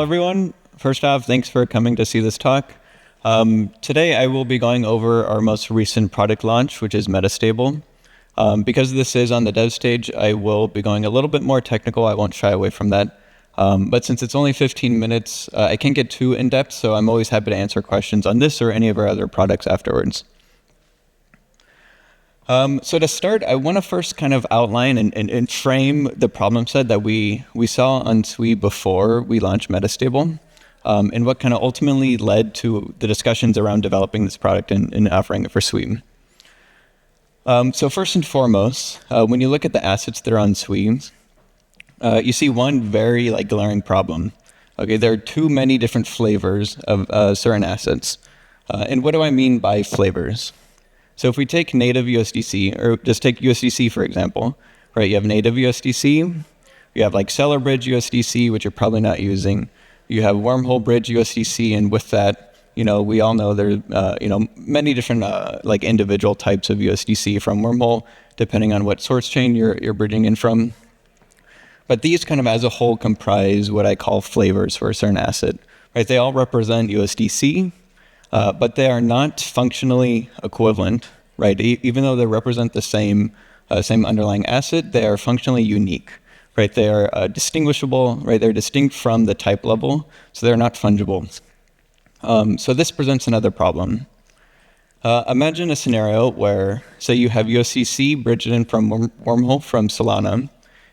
everyone. First off, thanks for coming to see this talk. Today I will be going over our most recent product launch, which is Metastable. Because this is on the dev stage, I will be going a little bit more technical. I won't shy away from that. But since it's only 15 minutes, I can't get too in-depth, so I'm always happy to answer questions on this or any of our other products afterwards. So to start, I want to first kind of outline and frame the problem set that we saw on Sui before we launched Metastable, and what kind of ultimately led to the discussions around developing this product and offering it for Sui. So first and foremost, when you look at the assets that are on Sui, you see one very glaring problem. Okay, there are too many different flavors of certain assets. And what do I mean by flavors? So if we take native USDC, or just take USDC for example, right? You have native USDC, you have Seller Bridge USDC, which you're probably not using. You have Wormhole Bridge USDC, and with that, we all know there, many different individual types of USDC from Wormhole, depending on what source chain you're bridging in from. But these kind of as a whole comprise what I call flavors for a certain asset, right? They all represent USDC. But they are not functionally equivalent, right? Even though they represent the same underlying asset, they are functionally unique, right? They are distinguishable, right? They're distinct from the type level, so they're not fungible. So this presents another problem. Imagine a scenario where, say, you have USDC bridged in from Wormhole from Solana,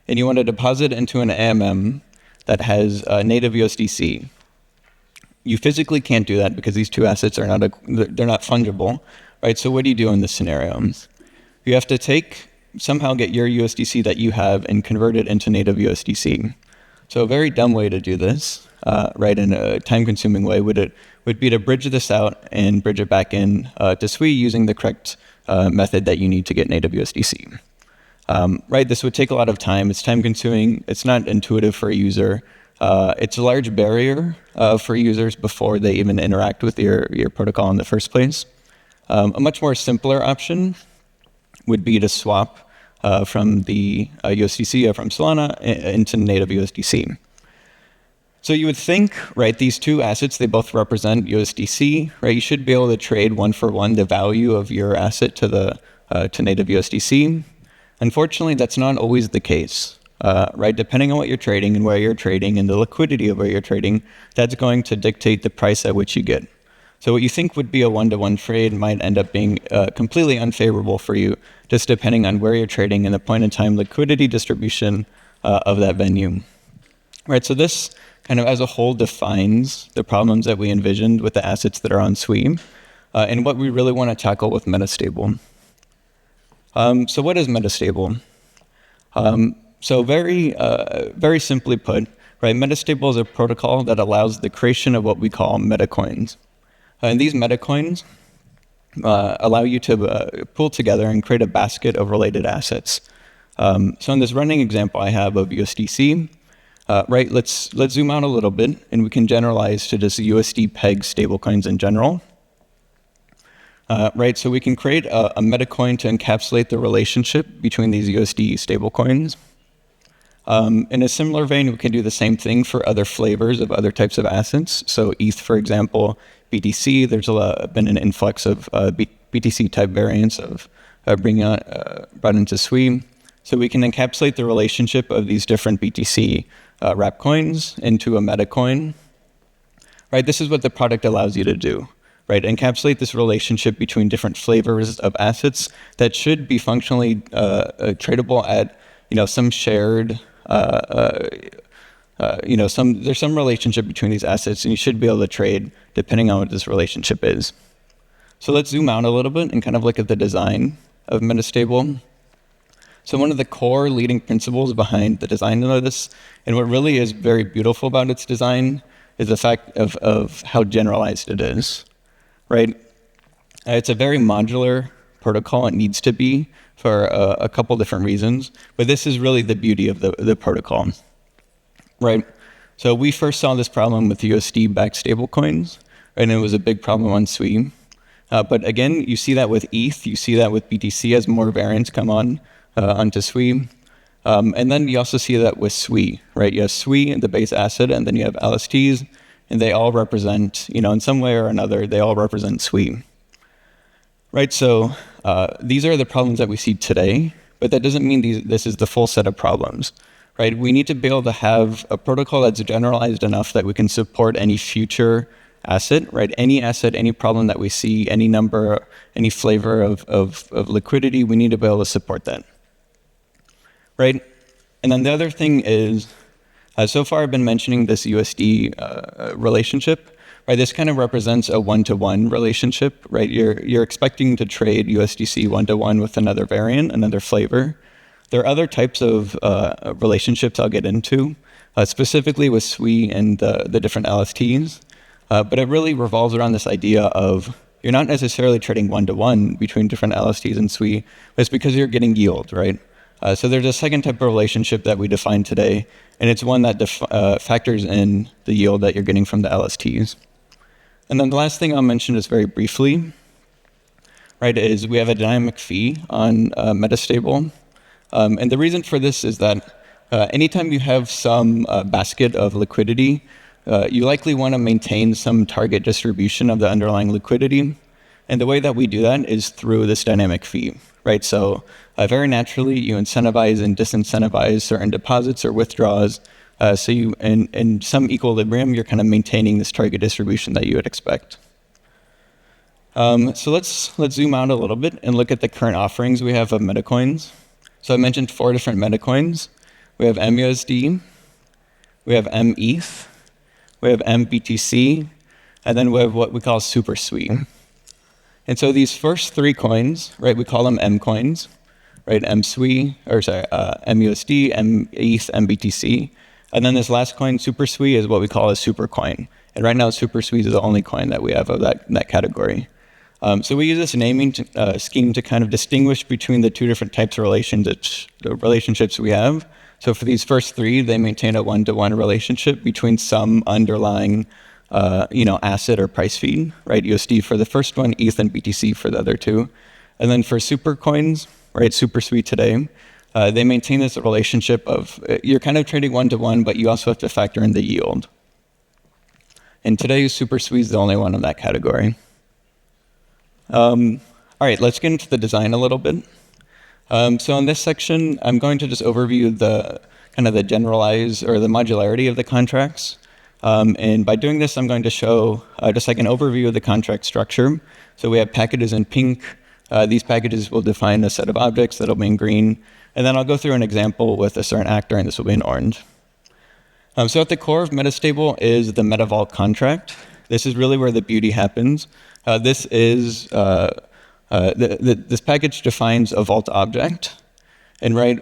and you want to deposit into an AMM that has native USDC. You physically can't do that because these two assets are they're not fungible, right? So what do you do in this scenario? You have to somehow get your USDC that you have and convert it into native USDC. So a very dumb way to do this, right, in a time-consuming way would be to bridge this out and bridge it back in to Sui using the correct method that you need to get native USDC. Right, this would take a lot of time. It's time-consuming. It's not intuitive for a user. It's a large barrier for users before they even interact with your protocol in the first place. A much more simpler option would be to swap from the USDC from Solana into native USDC. So you would think, right, these two assets, they both represent USDC, right? You should be able to trade one for one the value of your asset to native USDC. Unfortunately, that's not always the case. Right, depending on what you're trading and where you're trading and the liquidity of where you're trading, that's going to dictate the price at which you get. So what you think would be a one-to-one trade might end up being completely unfavorable for you, just depending on where you're trading and the point in time liquidity distribution of that venue. Right, so this kind of as a whole defines the problems that we envisioned with the assets that are on Sui, and what we really want to tackle with Metastable. So what is Metastable? So very simply put, right, Metastable is a protocol that allows the creation of what we call metacoins. And these metacoins allow you to pull together and create a basket of related assets. So in this running example I have of USDC, right, let's zoom out a little bit and we can generalize to just USD peg stablecoins in general. Right, so we can create a metacoin to encapsulate the relationship between these USD stablecoins. In a similar vein, we can do the same thing for other flavors of other types of assets. So ETH, for example, BTC, there's been an influx of BTC-type variants of brought into Sui. So we can encapsulate the relationship of these different BTC wrap coins into a metacoin. Right, this is what the product allows you to do. Right, encapsulate this relationship between different flavors of assets that should be functionally tradable at some shared there's some relationship between these assets, and you should be able to trade depending on what this relationship is. So let's zoom out a little bit and kind of look at the design of Metastable. So one of the core leading principles behind the design of this, and what really is very beautiful about its design, is the fact of how generalized it is. Right? It's a very modular protocol. It needs to be for a couple different reasons, but this is really the beauty of the protocol. Right? So we first saw this problem with USD-backed stablecoins, and it was a big problem on Sui. But again, you see that with ETH, you see that with BTC as more variants come onto Sui. And then you also see that with Sui, right? You have Sui, the base asset, and then you have LSTs, and they all represent, in some way or another, they all represent Sui. Right, so these are the problems that we see today, but that doesn't mean this is the full set of problems, right? We need to be able to have a protocol that's generalized enough that we can support any future asset, right? Any asset, any problem that we see, any number, any flavor of liquidity, we need to be able to support that, right? And then the other thing is, so far I've been mentioning this USD relationship. Right, this kind of represents a one-to-one relationship, right? You're expecting to trade USDC one-to-one with another variant, another flavor. There are other types of relationships I'll get into, specifically with Sui and the different LSTs. But it really revolves around this idea of you're not necessarily trading one-to-one between different LSTs and Sui, but it's because you're getting yield, right? So there's a second type of relationship that we define today, and it's one that factors in the yield that you're getting from the LSTs. And then the last thing I'll mention just very briefly, right, is we have a dynamic fee on Metastable. And the reason for this is that anytime you have some basket of liquidity, you likely want to maintain some target distribution of the underlying liquidity. And the way that we do that is through this dynamic fee, right? So very naturally, you incentivize and disincentivize certain deposits or withdrawals. So you, in some equilibrium, you're kind of maintaining this target distribution that you would expect. So let's zoom out a little bit and look at the current offerings we have of metacoins. So I mentioned 4 different metacoins. We have MUSD, we have METH, we have MBTC, and then we have what we call Super Sui. And so these first 3 coins, right, we call them M coins, right? MUSD, METH, MBTC. And then this last coin, Super Sui, is what we call a super coin. And right now, Super Sui is the only coin that we have of that category. So we use this naming scheme to kind of distinguish between the 2 different types of relationships we have. So for these first 3, they maintain a one-to-one relationship between some underlying asset or price feed, right? USD for the first one, ETH and BTC for the other 2. And then for super coins, right, Super Sui today, they maintain this relationship of you're kind of trading one-to-one, but you also have to factor in the yield. And today, Super Sui is the only one in that category. All right, let's get into the design a little bit. So in this section, I'm going to just overview the generalized or the modularity of the contracts. And by doing this, I'm going to show just like an overview of the contract structure. So we have packages in pink. These packages will define a set of objects that'll be in green. And then I'll go through an example with a certain actor, and this will be in orange. So at the core of Metastable is the MetaVault contract. This is really where the beauty happens. This package defines a vault object. And right,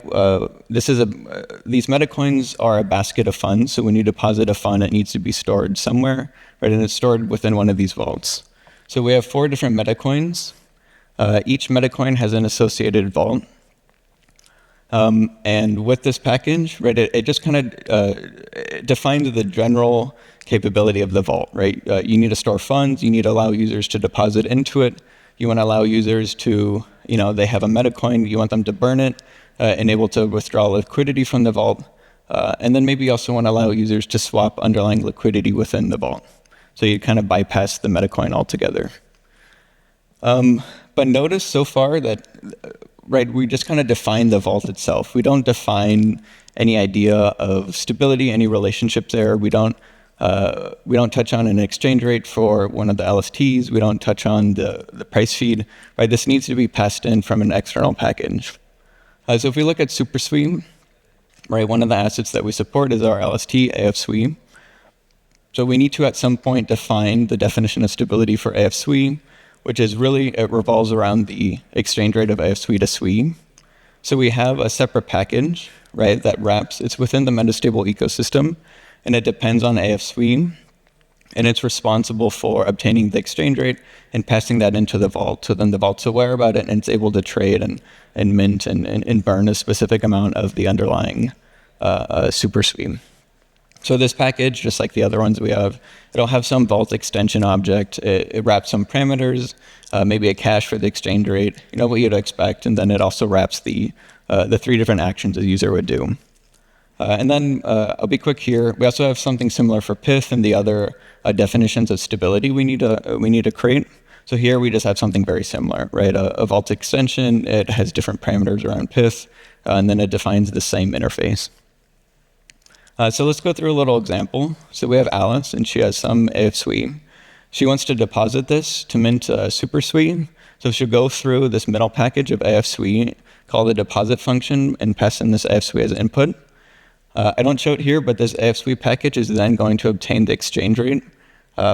these metacoins are a basket of funds. So when you deposit a fund, it needs to be stored somewhere, right? And it's stored within one of these vaults. So we have 4 different metacoins. Each metacoin has an associated vault. And with this package, right, it just kind of defines the general capability of the vault, right? You need to store funds. You need to allow users to deposit into it. You want to allow users to, they have a metacoin. You want them to burn it, and able to withdraw liquidity from the vault. And then maybe you also want to allow users to swap underlying liquidity within the vault. So you kind of bypass the metacoin altogether. But notice so far that, right, we just kind of define the vault itself. We don't define any idea of stability, any relationship there. We don't touch on an exchange rate for one of the LSTs. We don't touch on the price feed, right? This needs to be passed in from an external package. So if we look at Super Sui, right, one of the assets that we support is our LST, AF Sui. So we need to, at some point, define the definition of stability for AF Sui, which is really, it revolves around the exchange rate of AF Sui to Sui. So we have a separate package, right, that wraps, it's within the Metastable ecosystem, and it depends on AF Sui, and it's responsible for obtaining the exchange rate and passing that into the vault. So then the vault's aware about it, and it's able to trade and mint and burn a specific amount of the underlying Super Sui. So this package, just like the other ones we have, it'll have some vault extension object. It wraps some parameters, maybe a cache for the exchange rate, what you'd expect, and then it also wraps the the 3 different actions a user would do. And then I'll be quick here. We also have something similar for Pyth and the other definitions of stability we need to create. So here we just have something very similar, right? A vault extension, it has different parameters around Pyth, and then it defines the same interface. So let's go through a little example. So we have Alice, and she has some AFSui. She wants to deposit this to mint SuperSui. So she'll go through this middle package of AFSui, call the deposit function, and pass in this AFSui as input. I don't show it here, but this AFSui package is then going to obtain the exchange rate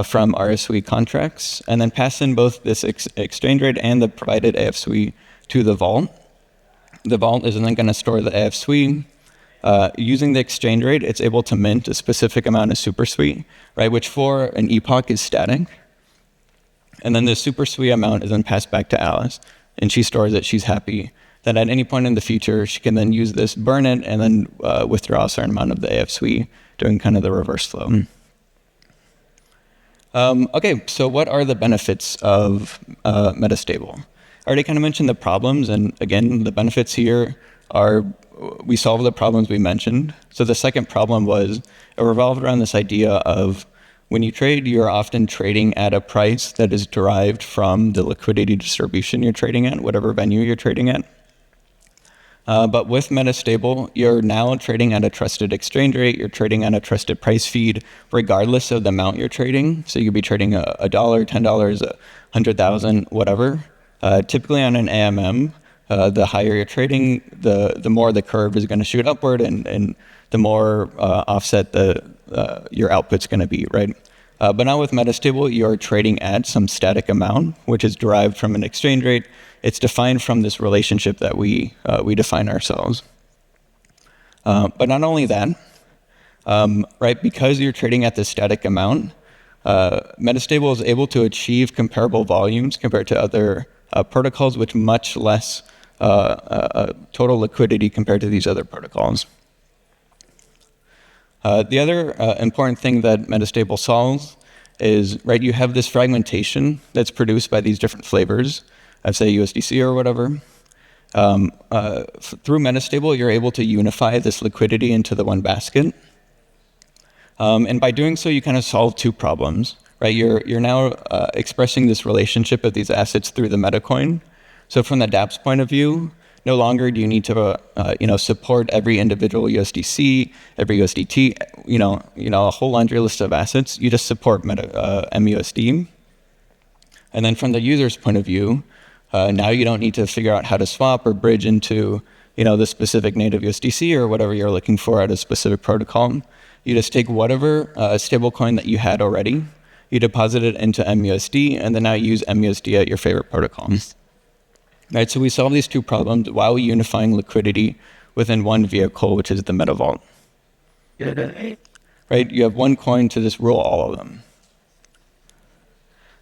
from RSui contracts, and then pass in both this exchange rate and the provided AFSui to the vault. The vault is then going to store the AFSui. Using the exchange rate, it's able to mint a specific amount of SuperSui, right, which for an epoch is static. And then the SuperSui amount is then passed back to Alice, and she stores it. She's happy. Then at any point in the future, she can then use this, burn it, and then withdraw a certain amount of the AFSui, doing kind of the reverse flow. Okay, so what are the benefits of Metastable? I already kind of mentioned the problems, and again, the benefits here are we solve the problems we mentioned. So the second problem was it revolved around this idea of when you trade, you're often trading at a price that is derived from the liquidity distribution you're trading at, whatever venue you're trading at. But with Metastable, you're now trading at a trusted exchange rate, you're trading at a trusted price feed, regardless of the amount you're trading. So you could be trading $1, $10, 100,000, whatever. Typically on an AMM, the higher you're trading, the more the curve is going to shoot upward, and the more offset your output's going to be, right? But now with Metastable, you're trading at some static amount, which is derived from an exchange rate. It's defined from this relationship that we define ourselves. But not only that, right? Because you're trading at this static amount, Metastable is able to achieve comparable volumes compared to other protocols with much less total liquidity compared to these other protocols. The other important thing that Metastable solves is, right, you have this fragmentation that's produced by these different flavors of, say, USDC or whatever. Through Metastable, you're able to unify this liquidity into the one basket. And by doing so, you kind of solve 2 problems, right? You're now expressing this relationship of these assets through the metacoin. So from the dApp's point of view, no longer do you need to support every individual USDC, every USDT, a whole laundry list of assets. You just support MUSD. And then from the user's point of view, now you don't need to figure out how to swap or bridge into the specific native USDC or whatever you're looking for at a specific protocol. You just take whatever stablecoin that you had already, you deposit it into MUSD, and then now use MUSD at your favorite protocol. Right, so we solve these 2 problems while unifying liquidity within one vehicle, which is the MetaVault. Right, you have one coin to just rule all of them.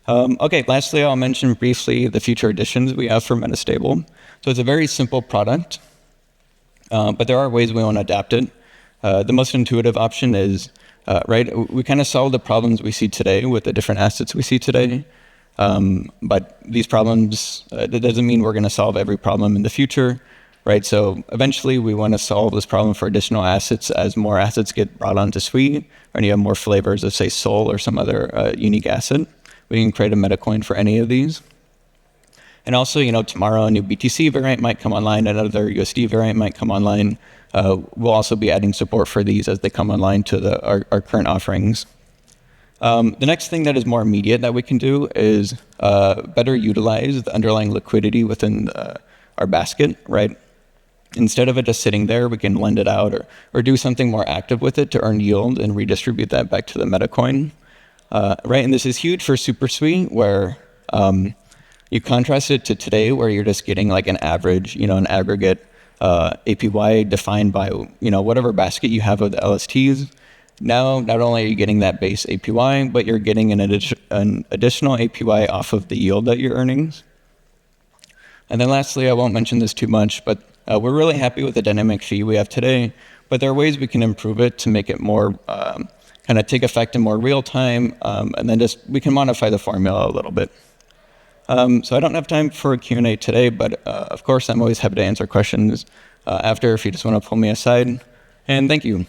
Okay, lastly, I'll mention briefly the future additions we have for Metastable. So it's a very simple product, but there are ways we want to adapt it. The most intuitive option is, right, we kind of solve the problems we see today with the different assets we see today. But these problems, that doesn't mean we're going to solve every problem in the future, right? So eventually we want to solve this problem for additional assets as more assets get brought onto Sui, and you have more flavors of, say, Sol or some other unique asset. We can create a metacoin for any of these. And also, tomorrow a new BTC variant might come online, another USD variant might come online. We'll also be adding support for these as they come online to our current offerings. The next thing that is more immediate that we can do is better utilize the underlying liquidity within our basket, right? Instead of it just sitting there, we can lend it out or do something more active with it to earn yield and redistribute that back to the metacoin, right? And this is huge for SuperSui, where you contrast it to today, where you're just getting like an average, an aggregate APY defined by, whatever basket you have of the LSTs. Now, not only are you getting that base APY, but you're getting an additional APY off of the yield that you're earning. And then lastly, I won't mention this too much, but we're really happy with the dynamic fee we have today, but there are ways we can improve it to make it more kind of take effect in more real time, and then we can modify the formula a little bit. So I don't have time for a Q&A today, but of course, I'm always happy to answer questions after if you just want to pull me aside. And thank you.